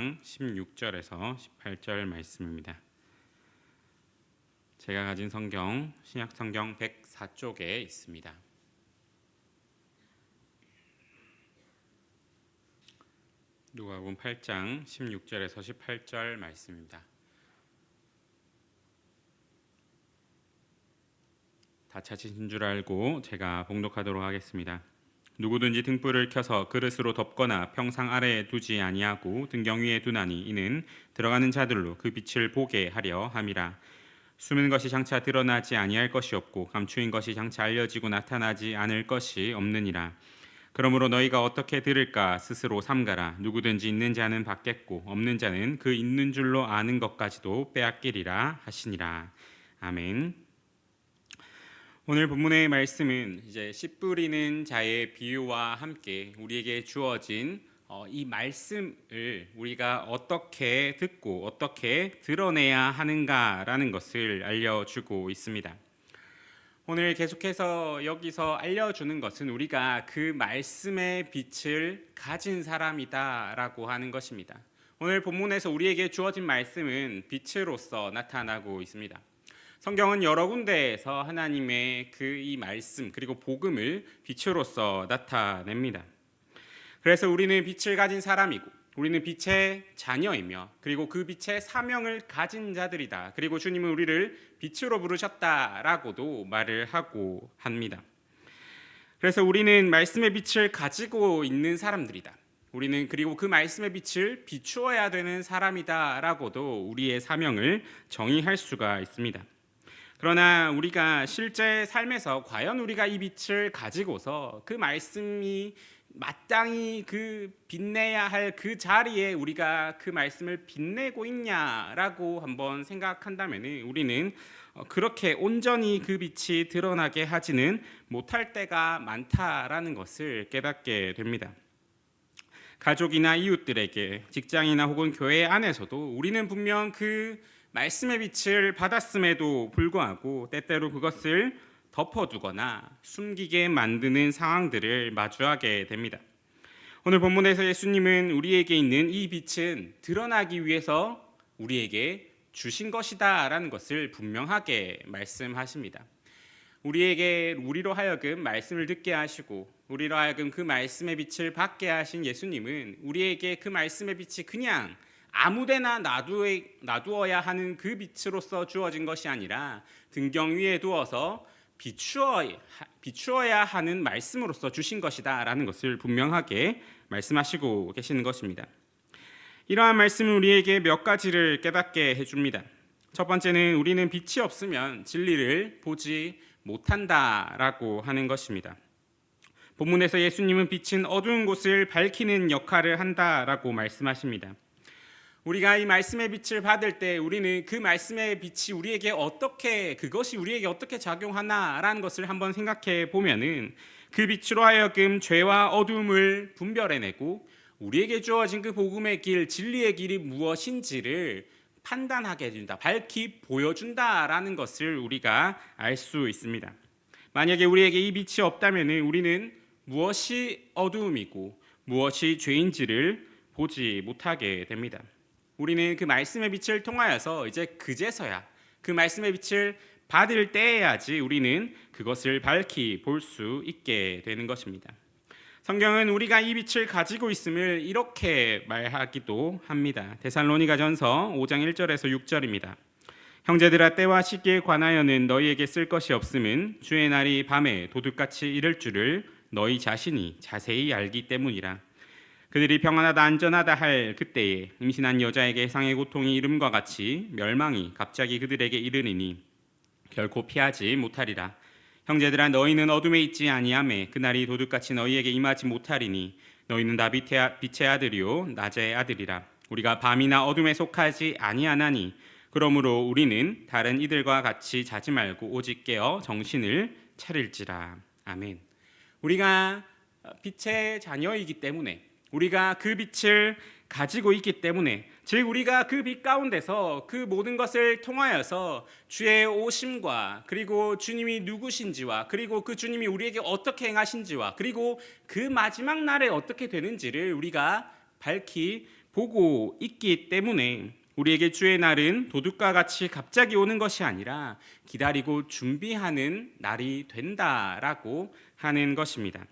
8장 16절에서 18절 말씀입니다. 제가 가진 성경 신약 성경 104쪽에 있습니다. 누가복음 8장 16절에서 18절 말씀입니다. 다 찾으신 줄 알고 제가 봉독하도록 하겠습니다. 누구든지 등불을 켜서 그릇으로 덮거나 평상 아래에 두지 아니하고 등경 위에 두나니 이는 들어가는 자들로 그 빛을 보게 하려 함이라. 숨은 것이 장차 드러나지 아니할 것이 없고 감추인 것이 장차 알려지고 나타나지 않을 것이 없느니라. 그러므로 너희가 어떻게 들을까 스스로 삼가라. 누구든지 있는 자는 받겠고 없는 자는 그 있는 줄로 아는 것까지도 빼앗기리라 하시니라. 아멘. 오늘 본문의 말씀은 이제 씨 뿌리는 자의 비유와 함께 우리에게 주어진 이 말씀을 우리가 어떻게 듣고 어떻게 드러내야 하는가라는 것을 알려주고 있습니다. 오늘 계속해서 여기서 알려주는 것은 우리가 그 말씀의 빛을 가진 사람이다라고 하는 것입니다. 오늘 본문에서 우리에게 주어진 말씀은 빛으로서 나타나고 있습니다. 성경은 여러 군데에서 하나님의 이 말씀 그리고 복음을 빛으로서 나타냅니다. 그래서 우리는 빛을 가진 사람이고 우리는 빛의 자녀이며 그리고 그 빛의 사명을 가진 자들이다. 그리고 주님은 우리를 빛으로 부르셨다라고도 말을 하고 합니다. 그래서 우리는 말씀의 빛을 가지고 있는 사람들이다. 우리는 그리고 그 말씀의 빛을 비추어야 되는 사람이다라고도 우리의 사명을 정의할 수가 있습니다. 그러나 우리가 실제 삶에서 과연 우리가 이 빛을 가지고서 그 말씀이 마땅히 그 빛내야 할 그 자리에 우리가 그 말씀을 빛내고 있냐라고 한번 생각한다면 우리는 그렇게 온전히 그 빛이 드러나게 하지는 못할 때가 많다라는 것을 깨닫게 됩니다. 가족이나 이웃들에게 직장이나 혹은 교회 안에서도 우리는 분명 그 말씀의 빛을 받았음에도 불구하고 때때로 그것을 덮어두거나 숨기게 만드는 상황들을 마주하게 됩니다. 오늘 본문에서 예수님은 우리에게 있는 이 빛은 드러나기 위해서 우리에게 주신 것이다 라는 것을 분명하게 말씀하십니다. 우리로 하여금 말씀을 듣게 하시고 우리로 하여금 그 말씀의 빛을 받게 하신 예수님은 우리에게 그 말씀의 빛이 그냥 아무데나 놔두어야 하는 그 빛으로서 주어진 것이 아니라 등경 위에 두어서 비추어야 하는 말씀으로서 주신 것이다 라는 것을 분명하게 말씀하시고 계시는 것입니다. 이러한 말씀은 우리에게 몇 가지를 깨닫게 해줍니다. 첫 번째는 우리는 빛이 없으면 진리를 보지 못한다라고 하는 것입니다. 본문에서 예수님은 빛은 어두운 곳을 밝히는 역할을 한다라고 말씀하십니다. 우리가 이 말씀의 빛을 받을 때 우리는 그 말씀의 빛이 그것이 우리에게 어떻게 작용하나라는 것을 한번 생각해 보면은 그 빛으로 하여금 죄와 어둠을 분별해내고 우리에게 주어진 그 복음의 길, 진리의 길이 무엇인지를 판단하게 해준다, 밝히 보여준다라는 것을 우리가 알 수 있습니다. 만약에 우리에게 이 빛이 없다면 우리는 무엇이 어두움이고 무엇이 죄인지를 보지 못하게 됩니다. 우리는 그 말씀의 빛을 통하여서 이제 그제서야 그 말씀의 빛을 받을 때야지 우리는 그것을 밝히 볼 수 있게 되는 것입니다. 성경은 우리가 이 빛을 가지고 있음을 이렇게 말하기도 합니다. 데살로니가전서 5장 1절에서 6절입니다. 형제들아 때와 시기에 관하여는 너희에게 쓸 것이 없음은 주의 날이 밤에 도둑같이 이를 줄을 너희 자신이 자세히 알기 때문이라. 그들이 평안하다 안전하다 할 그때에 임신한 여자에게 해상의 고통이 이름과 같이 멸망이 갑자기 그들에게 이르리니 결코 피하지 못하리라. 형제들아 너희는 어둠에 있지 아니하매 그날이 도둑같이 너희에게 임하지 못하리니 너희는 다 빛의 아들이요 낮의 아들이라. 우리가 밤이나 어둠에 속하지 아니하나니 그러므로 우리는 다른 이들과 같이 자지 말고 오직 깨어 정신을 차릴지라. 아멘. 우리가 빛의 자녀이기 때문에 우리가 그 빛을 가지고 있기 때문에 즉 우리가 그 빛 가운데서 그 모든 것을 통하여서 주의 오심과 그리고 주님이 누구신지와 그리고 그 주님이 우리에게 어떻게 행하신지와 그리고 그 마지막 날에 어떻게 되는지를 우리가 밝히 보고 있기 때문에 우리에게 주의 날은 도둑과 같이 갑자기 오는 것이 아니라 기다리고 준비하는 날이 된다라고 하는 것입니다.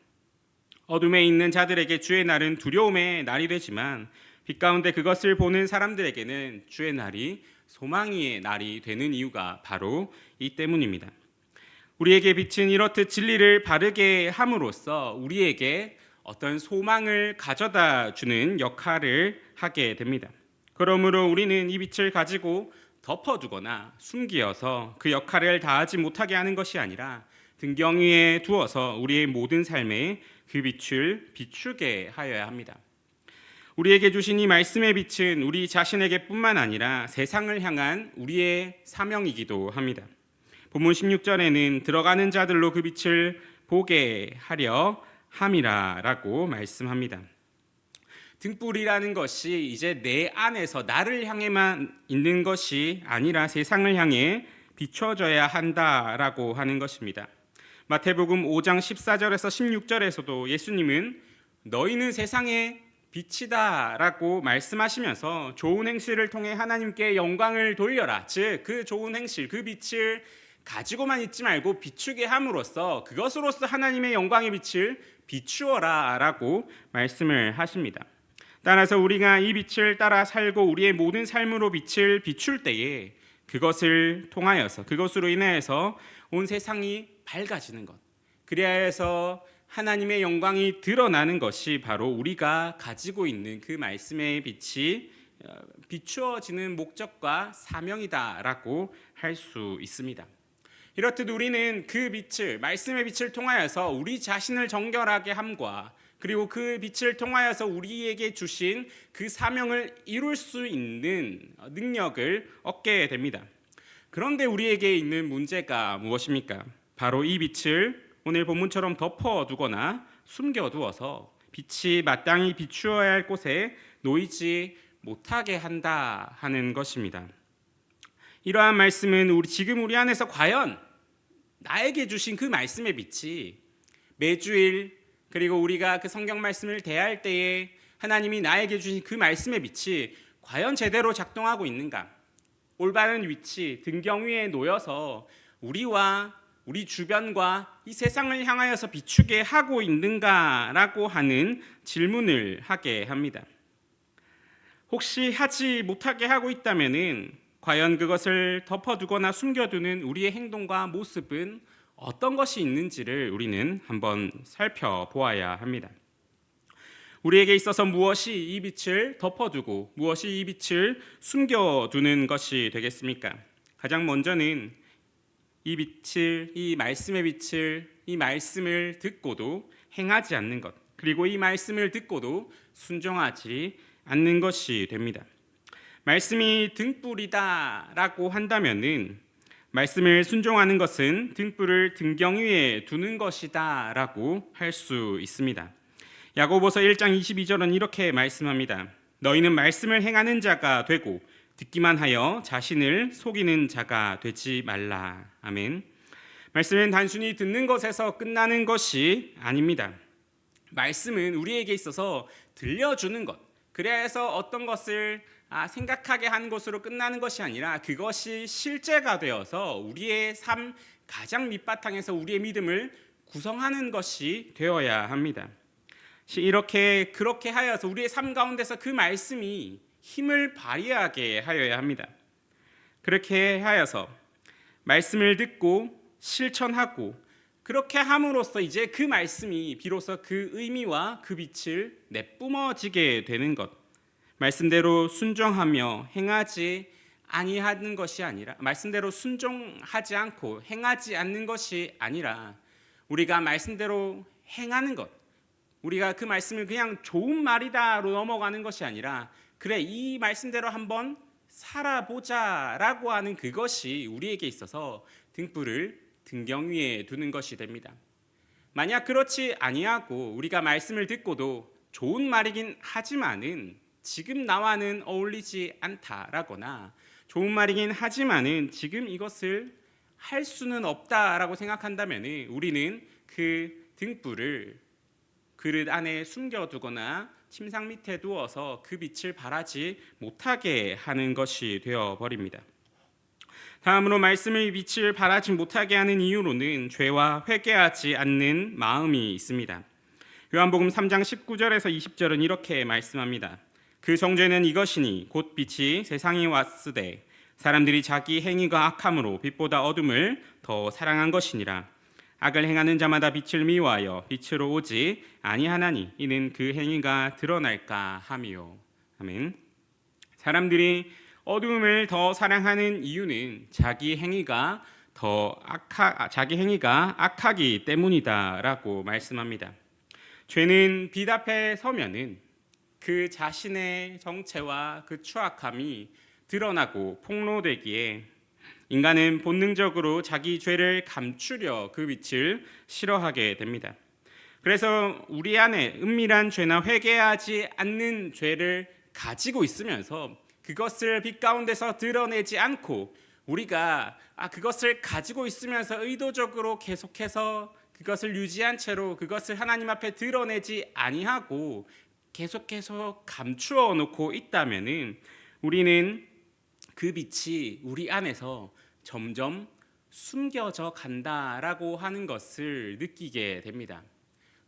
어둠에 있는 자들에게 주의 날은 두려움의 날이 되지만 빛 가운데 그것을 보는 사람들에게는 주의 날이 소망의 날이 되는 이유가 바로 이 때문입니다. 우리에게 빛은 이렇듯 진리를 바르게 함으로써 우리에게 어떤 소망을 가져다 주는 역할을 하게 됩니다. 그러므로 우리는 이 빛을 가지고 덮어두거나 숨기어서 그 역할을 다하지 못하게 하는 것이 아니라 등경 위에 두어서 우리의 모든 삶에 그 빛을 비추게 하여야 합니다. 우리에게 주신 이 말씀의 빛은 우리 자신에게 뿐만 아니라 세상을 향한 우리의 사명이기도 합니다. 본문 16절에는 들어가는 자들로 그 빛을 보게 하려 함이라라고 말씀합니다. 등불이라는 것이 이제 내 안에서 나를 향해만 있는 것이 아니라 세상을 향해 비춰져야 한다라고 하는 것입니다. 마태복음 5장 14절에서 16절에서도 예수님은 너희는 세상의 빛이다라고 말씀하시면서 좋은 행실을 통해 하나님께 영광을 돌려라. 즉 그 좋은 행실, 그 빛을 가지고만 있지 말고 비추게 함으로써 그것으로서 하나님의 영광의 빛을 비추어라 라고 말씀을 하십니다. 따라서 우리가 이 빛을 따라 살고 우리의 모든 삶으로 빛을 비출 때에 그것을 통하여서 그것으로 인하여서 온 세상이 밝아지는 것, 그래야 해서 하나님의 영광이 드러나는 것이 바로 우리가 가지고 있는 그 말씀의 빛이 비추어지는 목적과 사명이다라고 할 수 있습니다. 이렇듯 우리는 그 빛을, 말씀의 빛을 통하여서 우리 자신을 정결하게 함과 그리고 그 빛을 통하여서 우리에게 주신 그 사명을 이룰 수 있는 능력을 얻게 됩니다. 그런데 우리에게 있는 문제가 무엇입니까? 바로 이 빛을 오늘 본문처럼 덮어두거나 숨겨두어서 빛이 마땅히 비추어야 할 곳에 놓이지 못하게 한다 하는 것입니다. 이러한 말씀은 지금 우리 안에서 과연 나에게 주신 그 말씀의 빛이 매주일 그리고 우리가 그 성경 말씀을 대할 때에 하나님이 나에게 주신 그 말씀의 빛이 과연 제대로 작동하고 있는가? 올바른 위치, 등경 위에 놓여서 우리와 우리 주변과 이 세상을 향하여서 비추게 하고 있는가라고 하는 질문을 하게 합니다. 혹시 하지 못하게 하고 있다면은 과연 그것을 덮어두거나 숨겨두는 우리의 행동과 모습은 어떤 것이 있는지를 우리는 한번 살펴보아야 합니다. 우리에게 있어서 무엇이 이 빛을 덮어두고 무엇이 이 빛을 숨겨두는 것이 되겠습니까? 가장 먼저는 이 빛을, 이 말씀의 빛을, 이 말씀을 듣고도 행하지 않는 것, 그리고 이 말씀을 듣고도 순종하지 않는 것이 됩니다. 말씀이 등불이다라고 한다면은 말씀을 순종하는 것은 등불을 등경 위에 두는 것이다라고 할 수 있습니다. 야고보서 1장 22절은 이렇게 말씀합니다. 너희는 말씀을 행하는 자가 되고 듣기만 하여 자신을 속이는 자가 되지 말라. 아멘. 말씀은 단순히 듣는 것에서 끝나는 것이 아닙니다. 말씀은 우리에게 있어서 들려주는 것, 그래야 해서 어떤 것을 생각하게 하는 것으로 끝나는 것이 아니라 그것이 실제가 되어서 우리의 삶 가장 밑바탕에서 우리의 믿음을 구성하는 것이 되어야 합니다. 그렇게 하여서 우리의 삶 가운데서 그 말씀이 힘을 발휘하게 하여야 합니다. 그렇게 하여서 말씀을 듣고 실천하고 그렇게 함으로써 이제 그 말씀이 비로소 그 의미와 그 빛을 내뿜어지게 되는 것, 말씀대로 순종하며 행하지 아니하는 것이 아니라 말씀대로 순종하지 않고 행하지 않는 것이 아니라 우리가 말씀대로 행하는 것, 우리가 그 말씀을 그냥 좋은 말이다로 넘어가는 것이 아니라 그래 이 말씀대로 한번 살아보자라고 하는 그것이 우리에게 있어서 등불을 등경 위에 두는 것이 됩니다. 만약 그렇지 아니하고 우리가 말씀을 듣고도 좋은 말이긴 하지만은 지금 나와는 어울리지 않다라거나 좋은 말이긴 하지만은 지금 이것을 할 수는 없다라고 생각한다면 우리는 그 등불을 그릇 안에 숨겨두거나 침상 밑에 누워서 그 빛을 발하지 못하게 하는 것이 되어버립니다. 다음으로 말씀의 빛을 발하지 못하게 하는 이유로는 죄와 회개하지 않는 마음이 있습니다. 요한복음 3장 19절에서 20절은 이렇게 말씀합니다. 그 정죄는 이것이니 곧 빛이 세상에 왔으되 사람들이 자기 행위가 악함으로 빛보다 어둠을 더 사랑한 것이니라. 악을 행하는 자마다 빛을 미워하여 빛으로 오지 아니하나니 이는 그 행위가 드러날까 함이요. 아멘. 사람들이 어둠을 더 사랑하는 이유는 자기 행위가 악하기 때문이다라고 말씀합니다. 죄는 빛 앞에 서면은 그 자신의 정체와 그 추악함이 드러나고 폭로되기에 인간은 본능적으로 자기 죄를 감추려 그 빛을 싫어하게 됩니다. 그래서 우리 안에 은밀한 죄나 회개하지 않는 죄를 가지고 있으면서 그것을 빛 가운데서 드러내지 않고 우리가 그것을 가지고 있으면서 의도적으로 계속해서 그것을 유지한 채로 그것을 하나님 앞에 드러내지 아니하고 계속해서 감추어 놓고 있다면은 우리는 그 빛이 우리 안에서 점점 숨겨져 간다라고 하는 것을 느끼게 됩니다.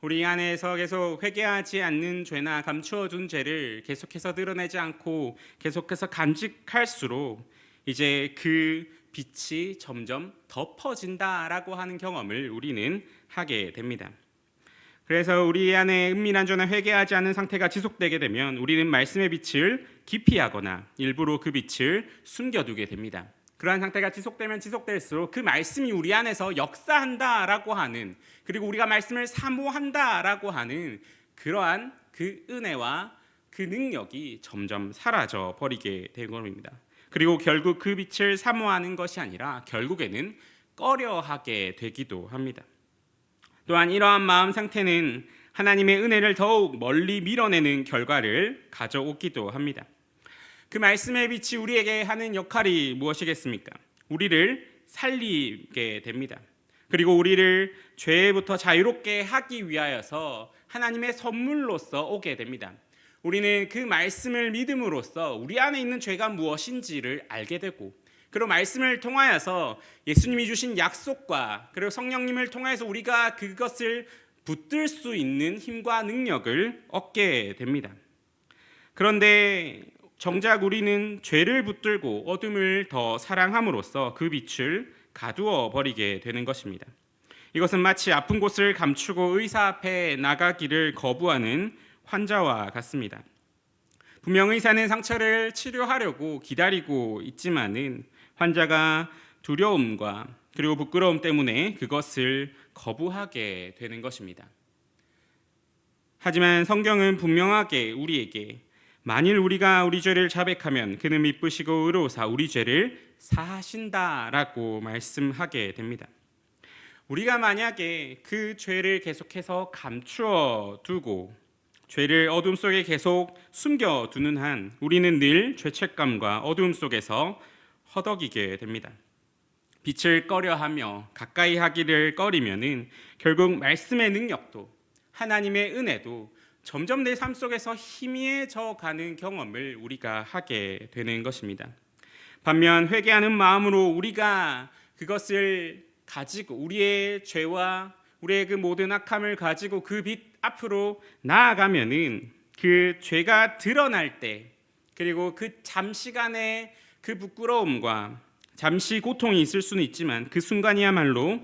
우리 안에서 계속 회개하지 않는 죄나 감추어둔 죄를 계속해서 드러내지 않고 계속해서 간직할수록 이제 그 빛이 점점 덮어진다라고 하는 경험을 우리는 하게 됩니다. 그래서 우리 안에 은밀한 죄나 회개하지 않는 상태가 지속되게 되면 우리는 말씀의 빛을 기피하거나 일부러 그 빛을 숨겨두게 됩니다. 그러한 상태가 지속되면 지속될수록 그 말씀이 우리 안에서 역사한다라고 하는, 그리고 우리가 말씀을 사모한다라고 하는 그러한 그 은혜와 그 능력이 점점 사라져 버리게 된 겁니다. 그리고 결국 그 빛을 사모하는 것이 아니라 결국에는 꺼려하게 되기도 합니다. 또한 이러한 마음 상태는 하나님의 은혜를 더욱 멀리 밀어내는 결과를 가져오기도 합니다. 그 말씀의 빛이 우리에게 하는 역할이 무엇이겠습니까? 우리를 살리게 됩니다. 그리고 우리를 죄부터 자유롭게 하기 위하여서 하나님의 선물로서 오게 됩니다. 우리는 그 말씀을 믿음으로써 우리 안에 있는 죄가 무엇인지를 알게 되고, 그리고 말씀을 통하여서 예수님이 주신 약속과 그리고 성령님을 통해서 우리가 그것을 붙들 수 있는 힘과 능력을 얻게 됩니다. 그런데 정작 우리는 죄를 붙들고 어둠을 더 사랑함으로써 그 빛을 가두어 버리게 되는 것입니다. 이것은 마치 아픈 곳을 감추고 의사 앞에 나가기를 거부하는 환자와 같습니다. 분명 의사는 상처를 치료하려고 기다리고 있지만은 환자가 두려움과 그리고 부끄러움 때문에 그것을 거부하게 되는 것입니다. 하지만 성경은 분명하게 우리에게 만일 우리가 우리 죄를 자백하면 그는 미쁘시고 의로우사 우리 죄를 사하신다라고 말씀하게 됩니다. 우리가 만약에 그 죄를 계속해서 감추어 두고 죄를 어둠 속에 계속 숨겨두는 한 우리는 늘 죄책감과 어둠 속에서 허덕이게 됩니다. 빛을 꺼려하며 가까이 하기를 꺼리면은 결국 말씀의 능력도 하나님의 은혜도 점점 내 삶 속에서 희미해져 가는 경험을 우리가 하게 되는 것입니다. 반면 회개하는 마음으로 우리가 그것을 가지고 우리의 죄와 우리의 그 모든 악함을 가지고 그 빛 앞으로 나아가면은 그 죄가 드러날 때, 그리고 그 잠시간의 그 부끄러움과 잠시 고통이 있을 수는 있지만 그 순간이야말로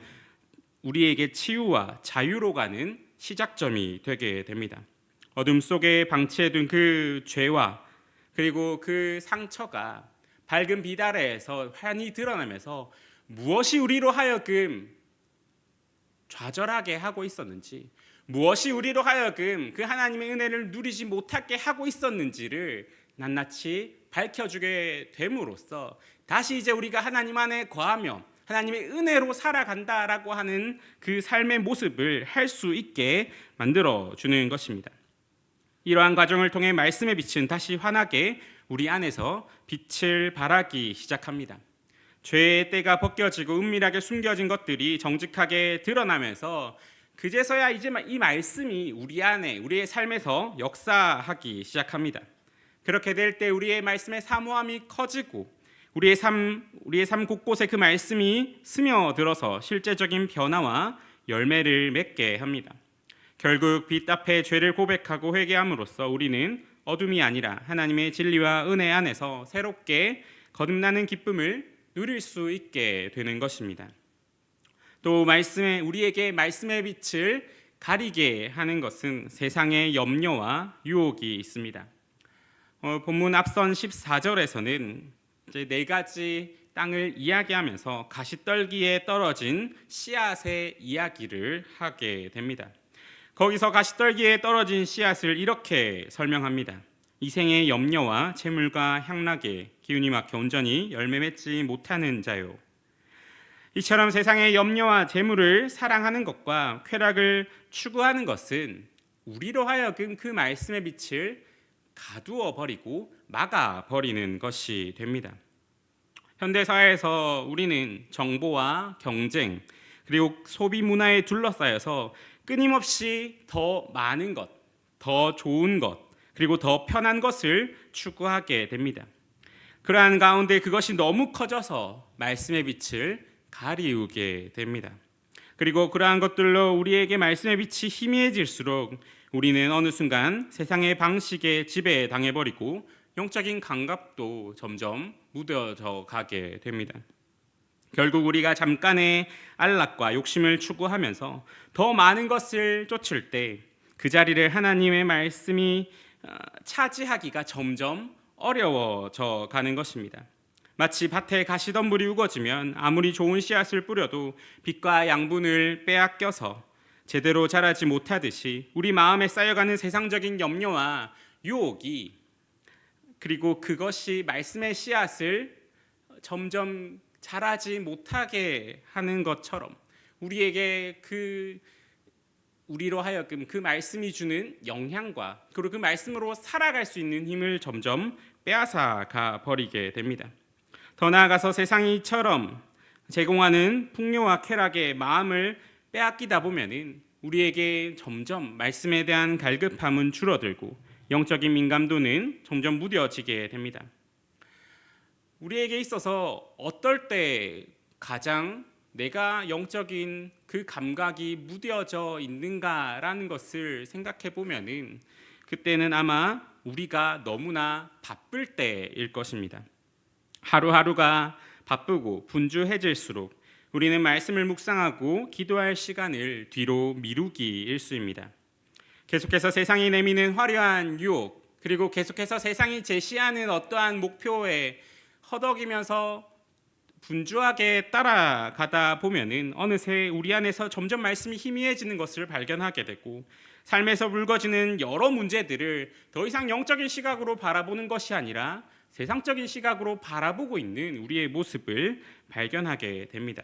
우리에게 치유와 자유로 가는 시작점이 되게 됩니다. 어둠 속에 방치해둔 그 죄와 그리고 그 상처가 밝은 빛 아래에서 환히 드러나면서 무엇이 우리로 하여금 좌절하게 하고 있었는지, 무엇이 우리로 하여금 그 하나님의 은혜를 누리지 못하게 하고 있었는지를 낱낱이 밝혀주게 됨으로써 다시 이제 우리가 하나님 안에 거하며 하나님의 은혜로 살아간다라고 하는 그 삶의 모습을 할 수 있게 만들어주는 것입니다. 이러한 과정을 통해 말씀의 빛은 다시 환하게 우리 안에서 빛을 발하기 시작합니다. 죄의 때가 벗겨지고 은밀하게 숨겨진 것들이 정직하게 드러나면서 그제서야 이제 이 말씀이 우리 안에, 우리의 삶에서 역사하기 시작합니다. 그렇게 될 때 우리의 말씀의 사모함이 커지고 우리의 삶 곳곳에 그 말씀이 스며들어서 실제적인 변화와 열매를 맺게 합니다. 결국 빛 앞에 죄를 고백하고 회개함으로써 우리는 어둠이 아니라 하나님의 진리와 은혜 안에서 새롭게 거듭나는 기쁨을 누릴 수 있게 되는 것입니다. 또 우리에게 말씀의 빛을 가리게 하는 것은 세상의 염려와 유혹이 있습니다. 본문 앞선 14절에서는 이제 4가지 땅을 이야기하면서 가시떨기에 떨어진 씨앗의 이야기를 하게 됩니다. 거기서 가시떨기에 떨어진 씨앗을 이렇게 설명합니다. 이생의 염려와 재물과 향락에 기운이 막혀 온전히 열매 맺지 못하는 자요. 이처럼 세상의 염려와 재물을 사랑하는 것과 쾌락을 추구하는 것은 우리로 하여금 그 말씀의 빛을 가두어 버리고 막아 버리는 것이 됩니다. 현대사회에서 우리는 정보와 경쟁 그리고 소비 문화에 둘러싸여서 끊임없이 더 많은 것, 더 좋은 것, 그리고 더 편한 것을 추구하게 됩니다. 그러한 가운데 그것이 너무 커져서 말씀의 빛을 가리우게 됩니다. 그리고 그러한 것들로 우리에게 말씀의 빛이 희미해질수록 우리는 어느 순간 세상의 방식에 지배당해버리고 영적인 감각도 점점 무뎌져 가게 됩니다. 결국 우리가 잠깐의 안락과 욕심을 추구하면서 더 많은 것을 쫓을 때 그 자리를 하나님의 말씀이 차지하기가 점점 어려워져 가는 것입니다. 마치 밭에 가시덤불이 우거지면 아무리 좋은 씨앗을 뿌려도 빛과 양분을 빼앗겨서 제대로 자라지 못하듯이 우리 마음에 쌓여가는 세상적인 염려와 유혹이 그리고 그것이 말씀의 씨앗을 점점 자라지 못하게 하는 것처럼 우리에게 우리로 하여금 그 말씀이 주는 영향과 그리고 그 말씀으로 살아갈 수 있는 힘을 점점 빼앗아가 버리게 됩니다. 더 나아가서 세상이 이처럼 제공하는 풍요와 쾌락에 마음을 빼앗기다 보면은 우리에게 점점 말씀에 대한 갈급함은 줄어들고 영적인 민감도는 점점 무뎌지게 됩니다. 우리에게 있어서 어떨 때 가장 내가 영적인 그 감각이 무뎌져 있는가라는 것을 생각해 보면은 그때는 아마 우리가 너무나 바쁠 때일 것입니다. 하루하루가 바쁘고 분주해질수록 우리는 말씀을 묵상하고 기도할 시간을 뒤로 미루기 일쑤입니다. 계속해서 세상이 내미는 화려한 유혹 그리고 계속해서 세상이 제시하는 어떠한 목표에 허덕이면서 분주하게 따라가다 보면은 어느새 우리 안에서 점점 말씀이 희미해지는 것을 발견하게 되고 삶에서 불거지는 여러 문제들을 더 이상 영적인 시각으로 바라보는 것이 아니라 세상적인 시각으로 바라보고 있는 우리의 모습을 발견하게 됩니다.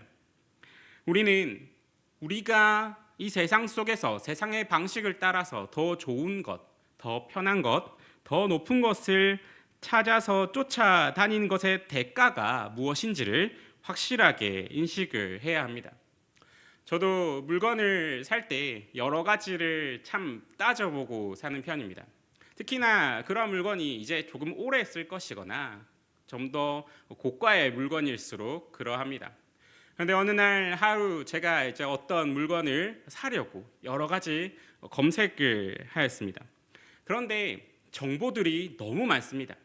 우리가 이 세상 속에서 세상의 방식을 따라서 더 좋은 것, 더 편한 것, 더 높은 것을 찾아서 쫓아다니는 것의 대가가 무엇인지를 확실하게 인식을 해야 합니다. 저도 물건을 살 때 여러 가지를 참 따져보고 사는 편입니다. 특히나 그런 물건이 이제 조금 오래 쓸 것이거나 좀 더 고가의 물건일수록 그러합니다. 그런데 어느 날 하루 제가 이제 어떤 물건을 사려고 여러 가지 검색을 하였습니다. 그런데 정보들이 너무 많습니다.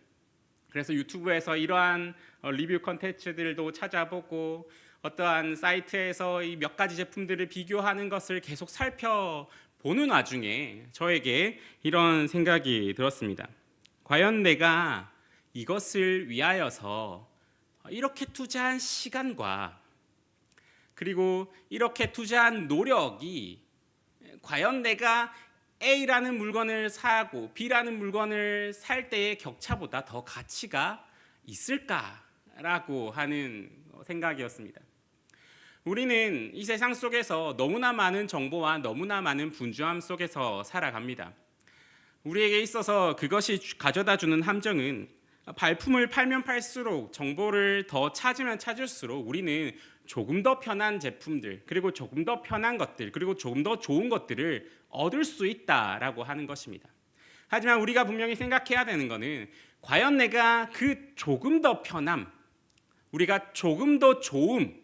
그래서 유튜브에서 이러한 리뷰 컨텐츠들도 찾아보고 어떠한 사이트에서 이 몇 가지 제품들을 비교하는 것을 계속 살펴보는 와중에 저에게 이런 생각이 들었습니다. 과연 내가 이것을 위하여서 이렇게 투자한 시간과 그리고 이렇게 투자한 노력이 과연 내가 A라는 물건을 사고 B라는 물건을 살 때의 격차보다 더 가치가 있을까라고 하는 생각이었습니다. 우리는 이 세상 속에서 너무나 많은 정보와 너무나 많은 분주함 속에서 살아갑니다. 우리에게 있어서 그것이 가져다 주는 함정은 발품을 팔면 팔수록 정보를 더 찾으면 찾을수록 우리는 조금 더 편한 제품들, 그리고 조금 더 편한 것들, 그리고 조금 더 좋은 것들을 얻을 수 있다라고 하는 것입니다. 하지만 우리가 분명히 생각해야 되는 것은 과연 내가 그 조금 더 편함, 우리가 조금 더 좋음,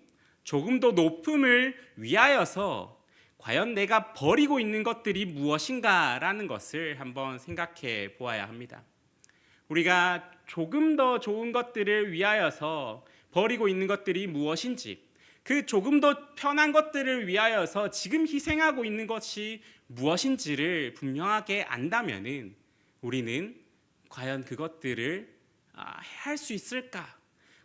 조금 더 높음을 위하여서 과연 내가 버리고 있는 것들이 무엇인가라는 것을 한번 생각해 보아야 합니다. 우리가 조금 더 좋은 것들을 위하여서 버리고 있는 것들이 무엇인지, 그 조금 더 편한 것들을 위하여서 지금 희생하고 있는 것이 무엇인지를 분명하게 안다면은 우리는 과연 그것들을 할 수 있을까?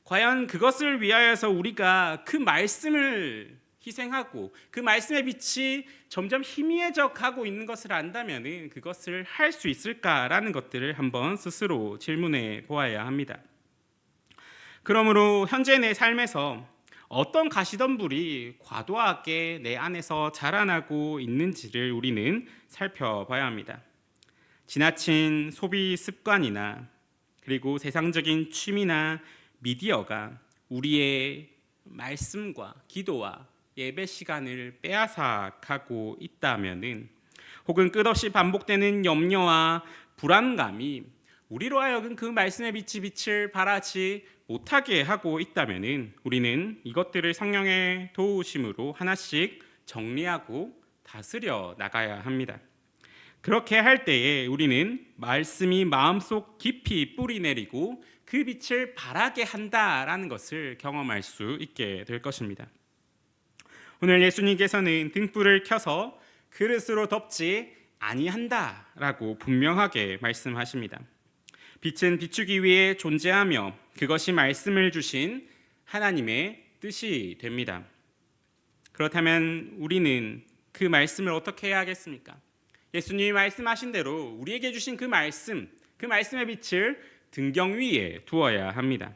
과연 그것을 위하여서 우리가 그 말씀을 희생하고 그 말씀의 빛이 점점 희미해져 가고 있는 것을 안다면은 그것을 할 수 있을까라는 것들을 한번 스스로 질문해 보아야 합니다. 그러므로 현재 내 삶에서 어떤 가시덤불이 과도하게 내 안에서 자라나고 있는지를 우리는 살펴봐야 합니다. 지나친 소비 습관이나 그리고 세상적인 취미나 미디어가 우리의 말씀과 기도와 예배 시간을 빼앗아가고 있다면은, 혹은 끝없이 반복되는 염려와 불안감이 우리로 하여금 그 말씀의 빛을 발하지 못하게 하고 있다면은 우리는 이것들을 성령의 도우심으로 하나씩 정리하고 다스려 나가야 합니다. 그렇게 할 때에 우리는 말씀이 마음속 깊이 뿌리 내리고 그 빛을 발하게 한다라는 것을 경험할 수 있게 될 것입니다. 오늘 예수님께서는 등불을 켜서 그릇으로 덮지 아니한다라고 분명하게 말씀하십니다. 빛은 비추기 위해 존재하며 그것이 말씀을 주신 하나님의 뜻이 됩니다. 그렇다면 우리는 그 말씀을 어떻게 해야 하겠습니까? 예수님이 말씀하신 대로 우리에게 주신 그 말씀의 빛을 등경 위에 두어야 합니다.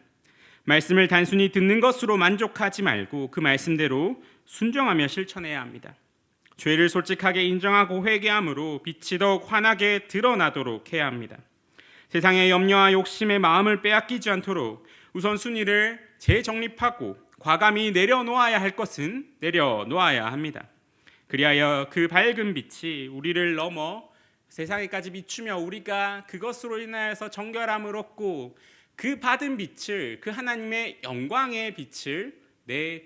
말씀을 단순히 듣는 것으로 만족하지 말고 그 말씀대로 순종하며 실천해야 합니다. 죄를 솔직하게 인정하고 회개함으로 빛이 더욱 환하게 드러나도록 해야 합니다. 세상의 염려와 욕심의 마음을 빼앗기지 않도록 우선순위를 재정립하고 과감히 내려놓아야 할 것은 내려놓아야 합니다. 그리하여 그 밝은 빛이 우리를 넘어 세상에까지 비추며 우리가 그것으로 인하여서 정결함을 얻고 그 받은 빛을, 그 하나님의 영광의 빛을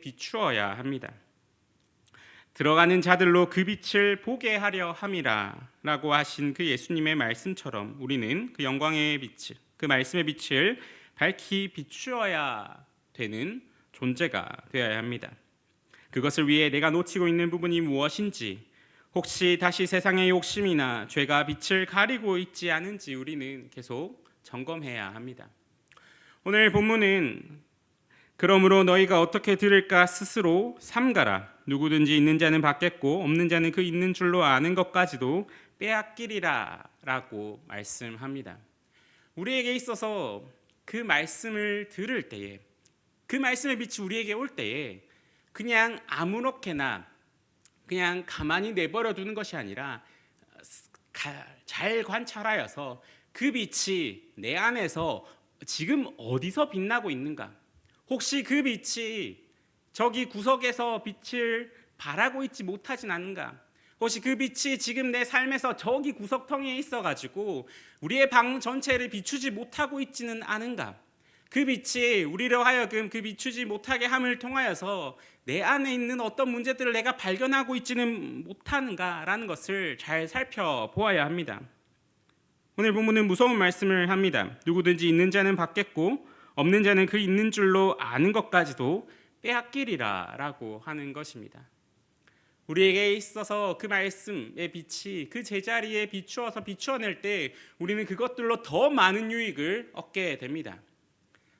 비추어야 합니다. 들어가는 자들로 그 빛을 보게 하려 함이라 라고 하신 그 예수님의 말씀처럼 우리는 그 영광의 빛을, 그 말씀의 빛을 밝히 비추어야 되는 존재가 되어야 합니다. 그것을 위해 내가 놓치고 있는 부분이 무엇인지, 혹시 다시 세상의 욕심이나 죄가 빛을 가리고 있지 않은지 우리는 계속 점검해야 합니다. 오늘 본문은 그러므로 너희가 어떻게 들을까 스스로 삼가라. 누구든지 있는 자는 받겠고 없는 자는 그 있는 줄로 아는 것까지도 빼앗기리라 라고 말씀합니다. 우리에게 있어서 그 말씀을 들을 때에, 그 말씀의 빛이 우리에게 올 때에 그냥 아무렇게나 그냥 가만히 내버려 두는 것이 아니라 잘 관찰하여서 그 빛이 내 안에서 지금 어디서 빛나고 있는가, 혹시 그 빛이 저기 구석에서 빛을 발하고 있지 못하진 않은가, 혹시 그 빛이 지금 내 삶에서 저기 구석텅이에 있어가지고 우리의 방 전체를 비추지 못하고 있지는 않은가, 그 빛이 우리로 하여금 그 비추지 못하게 함을 통하여서 내 안에 있는 어떤 문제들을 내가 발견하고 있지는 못하는가라는 것을 잘 살펴보아야 합니다. 오늘 본문은 무서운 말씀을 합니다. 누구든지 있는 자는 받겠고 없는 자는 그 있는 줄로 아는 것까지도 빼앗기리라 라고 하는 것입니다. 우리에게 있어서 그 말씀의 빛이 그 제자리에 비추어서 비추어낼 때 우리는 그것들로 더 많은 유익을 얻게 됩니다.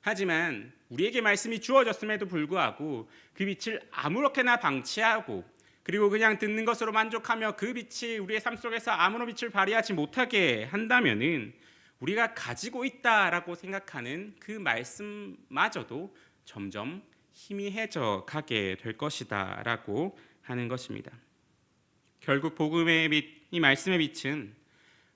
하지만 우리에게 말씀이 주어졌음에도 불구하고 그 빛을 아무렇게나 방치하고 그리고 그냥 듣는 것으로 만족하며 그 빛이 우리의 삶 속에서 아무런 빛을 발휘하지 못하게 한다면은 우리가 가지고 있다라고 생각하는 그 말씀마저도 점점 희미해져 가게 될 것이다 라고 하는 것입니다. 결국 복음의 빛, 이 말씀의 빛은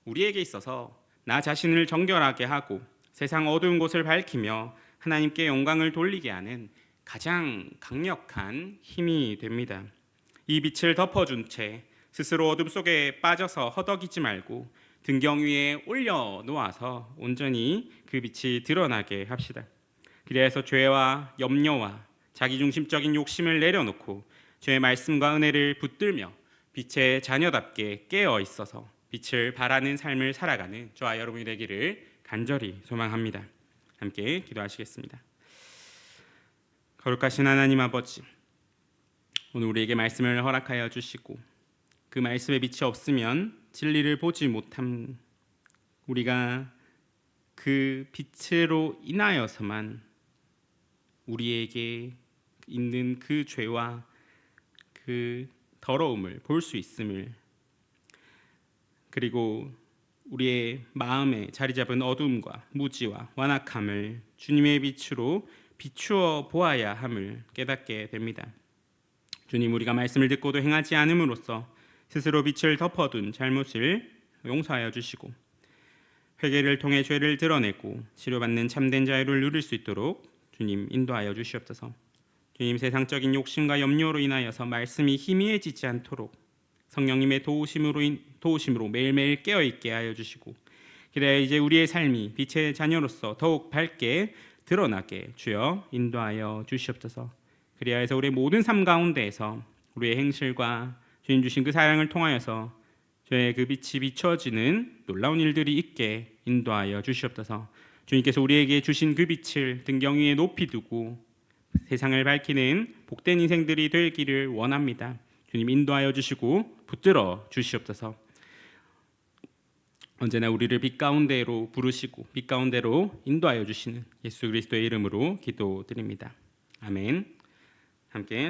우리에게 있어서 나 자신을 정결하게 하고 세상 어두운 곳을 밝히며 하나님께 영광을 돌리게 하는 가장 강력한 힘이 됩니다. 이 빛을 덮어준 채 스스로 어둠 속에 빠져서 허덕이지 말고 등경 위에 올려놓아서 온전히 그 빛이 드러나게 합시다. 그래서 죄와 염려와 자기중심적인 욕심을 내려놓고 죄의 말씀과 은혜를 붙들며 빛의 자녀답게 깨어 있어서 빛을 발하는 삶을 살아가는 저와 여러분이 되기를 간절히 소망합니다. 함께 기도하시겠습니다. 거룩하신 하나님 아버지, 오늘 우리에게 말씀을 허락하여 주시고 그 말씀의 빛이 없으면 진리를 보지 못함, 우리가 그 빛으로 인하여서만 우리에게 있는 그 죄와 그 더러움을 볼 수 있음을, 그리고 우리의 마음에 자리 잡은 어둠과 무지와 완악함을 주님의 빛으로 비추어 보아야 함을 깨닫게 됩니다. 주님, 우리가 말씀을 듣고도 행하지 않음으로써 스스로 빛을 덮어둔 잘못을 용서하여 주시고 회개를 통해 죄를 드러내고 치료받는 참된 자유를 누릴 수 있도록 주님 인도하여 주시옵소서. 주님, 세상적인 욕심과 염려로 인하여서 말씀이 희미해지지 않도록 성령님의 도우심으로 매일매일 깨어있게 하여 주시고, 그래야 이제 우리의 삶이 빛의 자녀로서 더욱 밝게 드러나게 주여 인도하여 주시옵소서. 그래야 해서 우리의 모든 삶 가운데에서 우리의 행실과 주님 주신 그 사랑을 통하여서 주의 그 빛이 비춰지는 놀라운 일들이 있게 인도하여 주시옵소서. 주님께서 우리에게 주신 그 빛을 등경 위에 높이 두고 세상을 밝히는 복된 인생들이 되기를 원합니다. 주님, 인도하여 주시고 붙들어 주시옵소서. 언제나 우리를 빛 가운데로 부르시고 빛 가운데로 인도하여 주시는 예수 그리스도의 이름으로 기도드립니다. 아멘. 함께